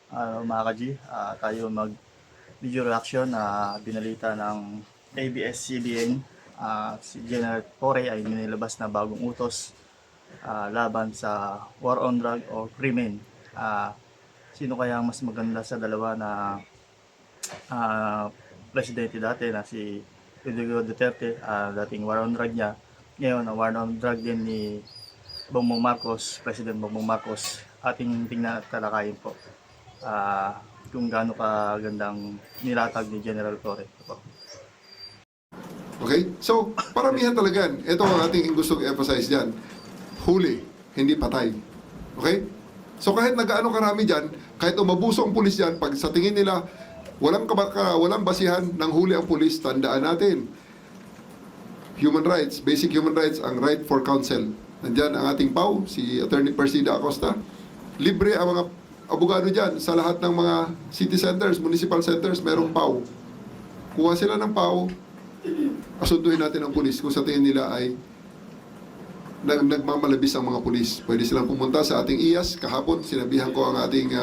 Mga ka-G, tayo mag-video reaction na binalita ng ABS-CBN. Si General Torre ay nilabas na bagong utos laban sa war on drug o krimen. Sino kaya ang mas maganda sa dalawa na presidente dati na si Rodrigo Duterte, dating war on drug niya. Ngayon, ang war on drug din ni Bongbong Marcos, President Bongbong Marcos. Ating tingnan at talakayin po kung gaano kagandang nilatag ni General Torre. Okay? So, paramihan talaga. Ito ang ating gustong emphasize dyan. Huli, hindi patay. Okay? So, kahit nagaano karami dyan, kahit umabuso ang pulis dyan, pag sa tingin nila, walang basihan ng huli ang pulis, tandaan natin. Human rights, basic human rights, ang right for counsel. Nandyan ang ating PAW, si Attorney Persida Acosta. Libre ang mga abogado dyan sa lahat ng mga city centers, municipal centers, merong PAW. Kuha sila ng PAW, asunduhin natin ang pulis kung sa tingin nila ay nagmamalabis ang mga pulis. Pwede silang pumunta sa ating IAS. Kahapon, sinabihan ko ang ating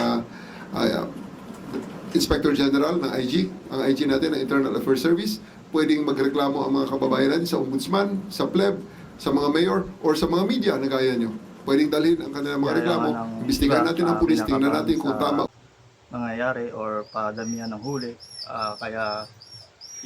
Inspector General ng IG, ang IG natin ng Internal Affairs Service. Pwedeng magreklamo ang mga kababayan natin sa Ombudsman, sa pleb, sa mga mayor, or sa mga media na gaya nyo. Pwedeng dalhin ang kanilang mga reklamo, imbestigahan natin ang pulis, tingnan natin kung tama. Nangyayari or padamihan ng huli, kaya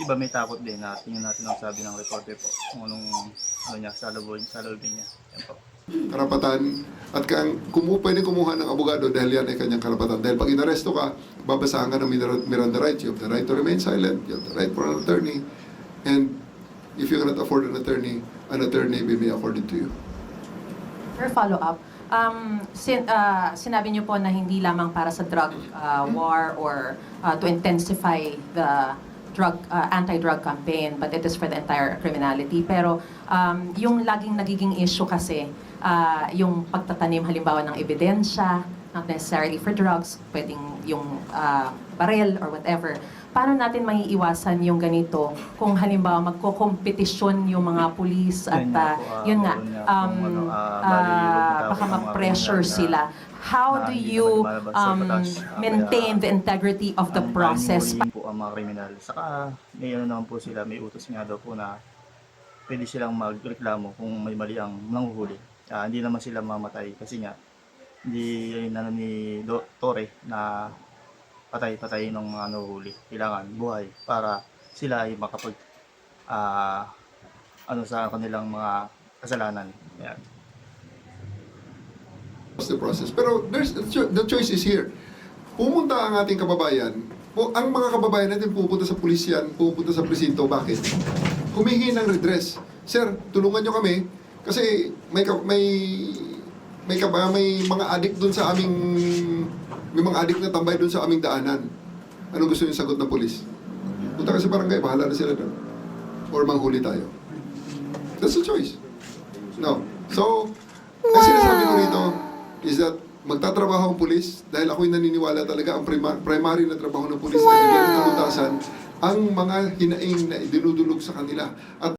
iba may takot din na tingnan natin ang sabi ng reporter po kung anong niya, sa loob niya. Yan po. Karapatan at pwede kumuha ng abogado dahil yan ay kanyang karapatan. Dahil pag inaresto ka, babasahan ka ng Miranda rights. You have the right to remain silent. You have the right for an attorney. And if you cannot afford an attorney may be afforded to you. For follow-up, sinabi niyo po na hindi lamang para sa drug war or to intensify the anti-drug campaign, but it is for the entire criminality. Pero yung laging nagiging issue kasi, yung pagtatanim halimbawa ng ebidensya, not necessarily for drugs, pwedeng yung baril or whatever. Paano natin maiiwasan yung ganito kung halimbawa magko-kompetisyon yung mga pulis at yun nga, baka mag-pressure sila. How do you maintain the integrity of the process? Po ang mga kriminal. Saka may naman po sila, may utos nga daw po na pwede silang magreklamo kung may mali ang nanguhuli. Hindi naman sila mamatay kasi nga hindi ni Torre na patay ng huli. Kailangan buhay para sila ay makapag sa kanilang mga kasalanan. Yan. The process. Pero the choice is here. Pumunta ang ating kababayan. Ang mga kababayan natin pupunta sa pulisyan, pupunta sa presinto. Bakit? Humingi ng redress. Sir, tulungan nyo kami kasi may mga adik doon sa aming mga adik na tambay doon sa aming daanan. Anong gusto yung sagot ng pulis? Punta ka sa barangay, bahala na sila doon. Or manghuli tayo. That's the choice. No. So, ang sinasabi ko rito is that magtatrabaho ang pulis dahil ako'y naniniwala talaga ang primary na trabaho ng pulis ay bigyan ng kalutasan ang mga hinaing na dinudulog sa kanila. At